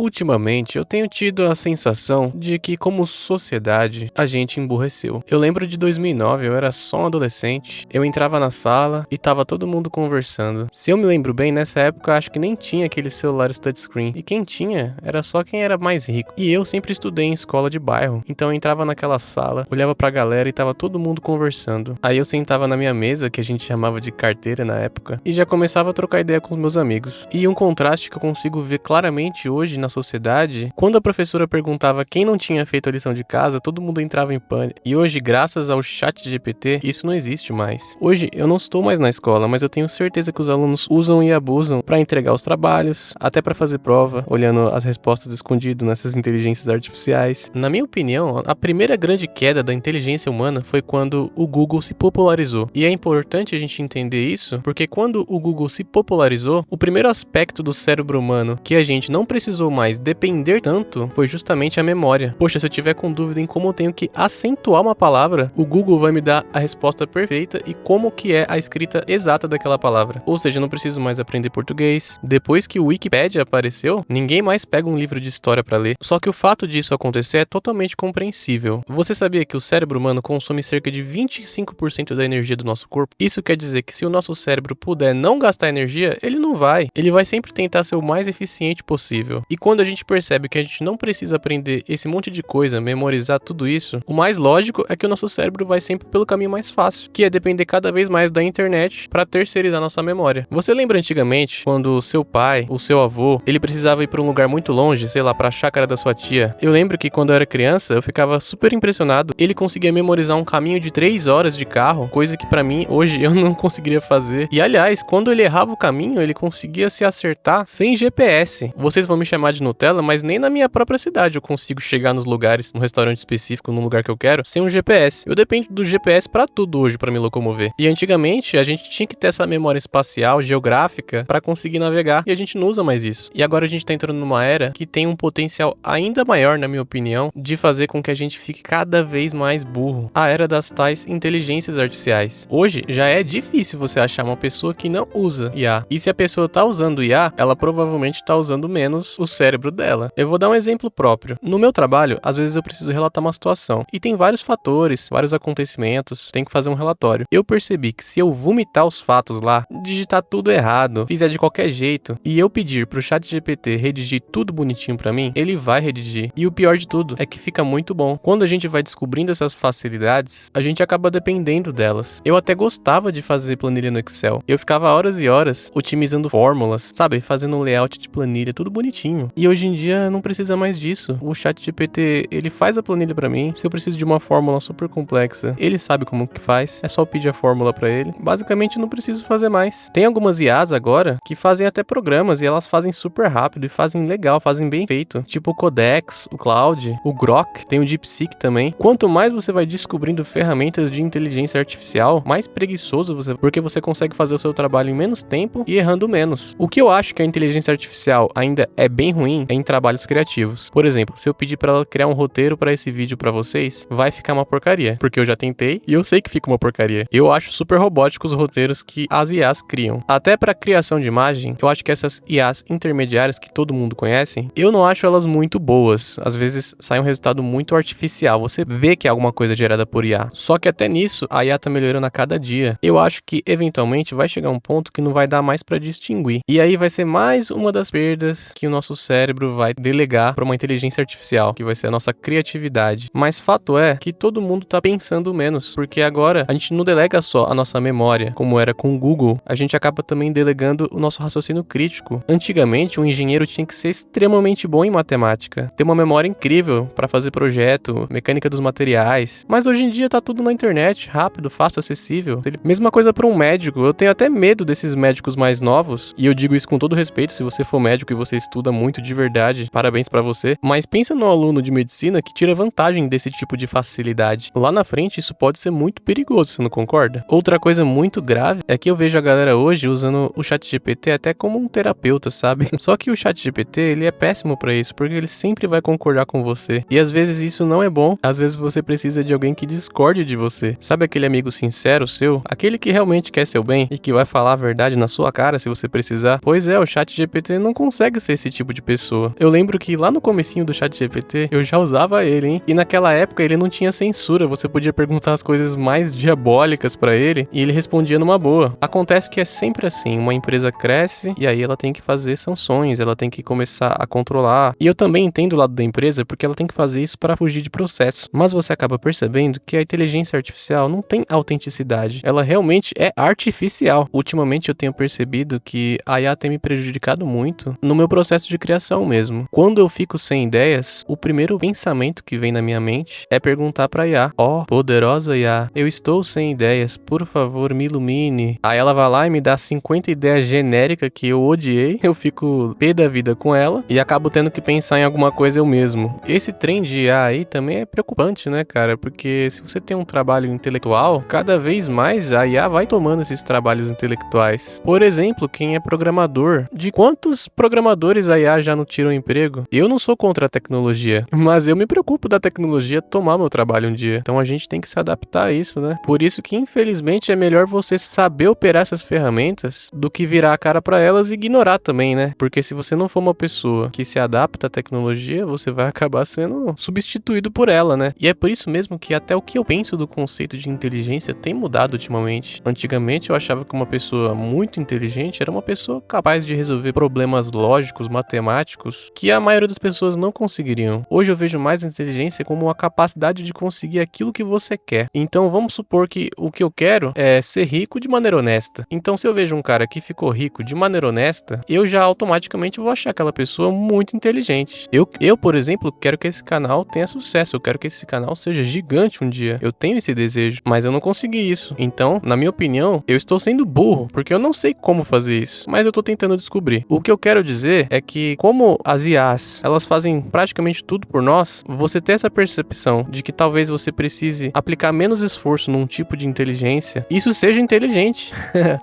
Ultimamente, eu tenho tido a sensação de que, como sociedade, a gente emburreceu. Eu lembro de 2009, eu era só um adolescente, eu entrava na sala e tava todo mundo conversando. Se eu me lembro bem, nessa época acho que nem tinha aqueles celulares touchscreen, e quem tinha era só quem era mais rico. E eu sempre estudei em escola de bairro, então eu entrava naquela sala, olhava pra galera e tava todo mundo conversando. Aí eu sentava na minha mesa, que a gente chamava de carteira na época, e já começava a trocar ideia com os meus amigos. E um contraste que eu consigo ver claramente hoje na sociedade, quando a professora perguntava quem não tinha feito a lição de casa, todo mundo entrava em pânico. E hoje, graças ao ChatGPT, isso não existe mais. Hoje, eu não estou mais na escola, mas eu tenho certeza que os alunos usam e abusam para entregar os trabalhos, até para fazer prova, olhando as respostas escondidas nessas inteligências artificiais. Na minha opinião, a primeira grande queda da inteligência humana foi quando o Google se popularizou. E é importante a gente entender isso, porque quando o Google se popularizou, o primeiro aspecto do cérebro humano que a gente não precisou mais depender tanto foi justamente a memória. Poxa, se eu tiver com dúvida em como eu tenho que acentuar uma palavra, o Google vai me dar a resposta perfeita e como que é a escrita exata daquela palavra. Ou seja, eu não preciso mais aprender português. Depois que o Wikipedia apareceu, ninguém mais pega um livro de história para ler. Só que o fato disso acontecer é totalmente compreensível. Você sabia que o cérebro humano consome cerca de 25% da energia do nosso corpo? Isso quer dizer que se o nosso cérebro puder não gastar energia, ele não vai. Ele vai sempre tentar ser o mais eficiente possível. E quando a gente percebe que a gente não precisa aprender esse monte de coisa, memorizar tudo isso, o mais lógico é que o nosso cérebro vai sempre pelo caminho mais fácil, que é depender cada vez mais da internet para terceirizar nossa memória. Você lembra antigamente, quando o seu pai, o seu avô, ele precisava ir para um lugar muito longe, sei lá, para a chácara da sua tia? Eu lembro que quando eu era criança, eu ficava super impressionado. Ele conseguia memorizar um caminho de 3 horas de carro, coisa que para mim, hoje, eu não conseguiria fazer. E aliás, quando ele errava o caminho, ele conseguia se acertar sem GPS. Vocês vão me chamar de Nutella, mas nem na minha própria cidade eu consigo chegar nos lugares, num restaurante específico, num lugar que eu quero, sem um GPS. Eu dependo do GPS pra tudo hoje pra me locomover. E antigamente a gente tinha que ter essa memória espacial, geográfica, pra conseguir navegar, e a gente não usa mais isso. E agora a gente tá entrando numa era que tem um potencial ainda maior, na minha opinião, de fazer com que a gente fique cada vez mais burro. A era das tais inteligências artificiais. Hoje já é difícil você achar uma pessoa que não usa IA. E se a pessoa tá usando IA, ela provavelmente tá usando menos o cérebro dela. Eu vou dar um exemplo próprio. No meu trabalho, às vezes eu preciso relatar uma situação. E tem vários fatores, vários acontecimentos, tem que fazer um relatório. Eu percebi que se eu vomitar os fatos lá, digitar tudo errado, fizer de qualquer jeito, e eu pedir pro ChatGPT redigir tudo bonitinho pra mim, ele vai redigir. E o pior de tudo é que fica muito bom. Quando a gente vai descobrindo essas facilidades, a gente acaba dependendo delas. Eu até gostava de fazer planilha no Excel. Eu ficava horas e horas otimizando fórmulas, sabe? Fazendo um layout de planilha, tudo bonitinho. E hoje em dia não precisa mais disso. O ChatGPT, ele faz a planilha pra mim. Se eu preciso de uma fórmula super complexa, ele sabe como que faz. É só pedir a fórmula pra ele. Basicamente não preciso fazer mais. Tem algumas IAs agora que fazem até programas e elas fazem super rápido e fazem legal, fazem bem feito. Tipo o Codex, o Claude, o Grok, tem o DeepSeek também. Quanto mais você vai descobrindo ferramentas de inteligência artificial, mais preguiçoso você, porque você consegue fazer o seu trabalho em menos tempo e errando menos. O que eu acho que a inteligência artificial ainda é bem ruim é em trabalhos criativos. Por exemplo, se eu pedir pra ela criar um roteiro pra esse vídeo pra vocês, vai ficar uma porcaria, porque eu já tentei e eu sei que fica uma porcaria. Eu acho super robótico os roteiros que as IAs criam. Até pra criação de imagem, eu acho que essas IAs intermediárias que todo mundo conhece, eu não acho elas muito boas. Às vezes sai um resultado muito artificial, você vê que é alguma coisa gerada por IA. Só que até nisso, a IA tá melhorando a cada dia. Eu acho que eventualmente vai chegar um ponto que não vai dar mais pra distinguir. E aí vai ser mais uma das perdas que o nosso cérebro vai delegar para uma inteligência artificial, que vai ser a nossa criatividade. Mas fato é que todo mundo tá pensando menos, porque agora a gente não delega só a nossa memória, como era com o Google, a gente acaba também delegando o nosso raciocínio crítico. Antigamente, um engenheiro tinha que ser extremamente bom em matemática, ter uma memória incrível para fazer projeto, mecânica dos materiais, mas hoje em dia tá tudo na internet, rápido, fácil, acessível. Mesma coisa para um médico, eu tenho até medo desses médicos mais novos, e eu digo isso com todo respeito, se você for médico e você estuda muito de verdade, parabéns pra você, mas pensa no aluno de medicina que tira vantagem desse tipo de facilidade. Lá na frente isso pode ser muito perigoso, você não concorda? Outra coisa muito grave é que eu vejo a galera hoje usando o ChatGPT até como um terapeuta, sabe? Só que o ChatGPT, ele é péssimo pra isso, porque ele sempre vai concordar com você, e às vezes isso não é bom, às vezes você precisa de alguém que discorde de você. Sabe aquele amigo sincero seu? Aquele que realmente quer seu bem e que vai falar a verdade na sua cara se você precisar? Pois é, o ChatGPT não consegue ser esse tipo de pessoa. Eu lembro que lá no comecinho do ChatGPT, eu já usava ele, hein? E naquela época ele não tinha censura, você podia perguntar as coisas mais diabólicas pra ele e ele respondia numa boa. Acontece que é sempre assim, uma empresa cresce e aí ela tem que fazer sanções, ela tem que começar a controlar. E eu também entendo o lado da empresa porque ela tem que fazer isso para fugir de processo. Mas você acaba percebendo que a inteligência artificial não tem autenticidade, ela realmente é artificial. Ultimamente eu tenho percebido que a IA tem me prejudicado muito no meu processo de criação mesmo. Quando eu fico sem ideias, o primeiro pensamento que vem na minha mente é perguntar pra IA: ó, poderosa IA, eu estou sem ideias, por favor me ilumine. Aí ela vai lá e me dá 50 ideias genéricas que eu odiei, eu fico pé da vida com ela e acabo tendo que pensar em alguma coisa eu mesmo. Esse trem de IA aí também é preocupante, né, cara? Porque se você tem um trabalho intelectual, cada vez mais a IA vai tomando esses trabalhos intelectuais. Por exemplo, quem é programador, de quantos programadores a IA já não tira o emprego? Eu não sou contra a tecnologia, mas eu me preocupo da tecnologia tomar meu trabalho um dia. Então a gente tem que se adaptar a isso, né? Por isso que infelizmente é melhor você saber operar essas ferramentas do que virar a cara pra elas e ignorar também, né? Porque se você não for uma pessoa que se adapta à tecnologia, você vai acabar sendo substituído por ela, né? E é por isso mesmo que até o que eu penso do conceito de inteligência tem mudado ultimamente. Antigamente eu achava que uma pessoa muito inteligente era uma pessoa capaz de resolver problemas lógicos, matemáticos, que a maioria das pessoas não conseguiriam. Hoje eu vejo mais a inteligência como uma capacidade de conseguir aquilo que você quer. Então vamos supor que o que eu quero é ser rico de maneira honesta. Então se eu vejo um cara que ficou rico de maneira honesta, eu já automaticamente vou achar aquela pessoa muito inteligente. Eu, por exemplo, quero que esse canal tenha sucesso, eu quero que esse canal seja gigante um dia. Eu tenho esse desejo, mas eu não consegui isso. Então, na minha opinião, eu estou sendo burro, porque eu não sei como fazer isso, mas eu tô tentando descobrir. O que eu quero dizer é que, como as IAs, elas fazem praticamente tudo por nós, você ter essa percepção de que talvez você precise aplicar menos esforço num tipo de inteligência, isso seja inteligente.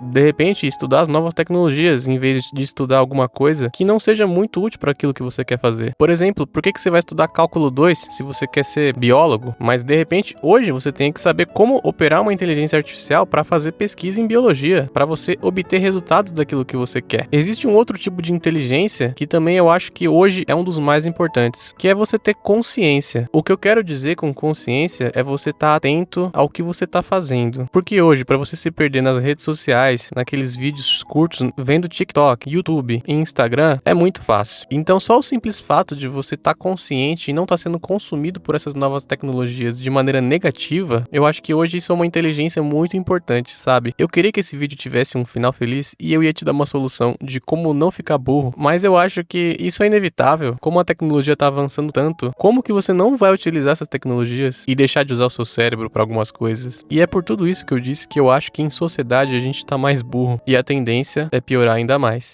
De repente, estudar as novas tecnologias, em vez de estudar alguma coisa que não seja muito útil para aquilo que você quer fazer. Por exemplo, por que você vai estudar cálculo 2 se você quer ser biólogo, mas de repente, hoje você tem que saber como operar uma inteligência artificial para fazer pesquisa em biologia, para você obter resultados daquilo que você quer. Existe um outro tipo de inteligência que também eu acho que hoje é um dos mais importantes, que é você ter consciência. O que eu quero dizer com consciência é você estar atento ao que você está fazendo. Porque hoje, para você se perder nas redes sociais, naqueles vídeos curtos, vendo TikTok, YouTube e Instagram, é muito fácil. Então só o simples fato de você estar consciente e não estar sendo consumido por essas novas tecnologias de maneira negativa, eu acho que hoje isso é uma inteligência muito importante, sabe? Eu queria que esse vídeo tivesse um final feliz e eu ia te dar uma solução de como não ficar burro, mas eu acho que isso é inevitável. Como a tecnologia tá avançando tanto, como que você não vai utilizar essas tecnologias e deixar de usar o seu cérebro para algumas coisas? E é por tudo isso que eu disse que eu acho que em sociedade a gente tá mais burro e a tendência é piorar ainda mais.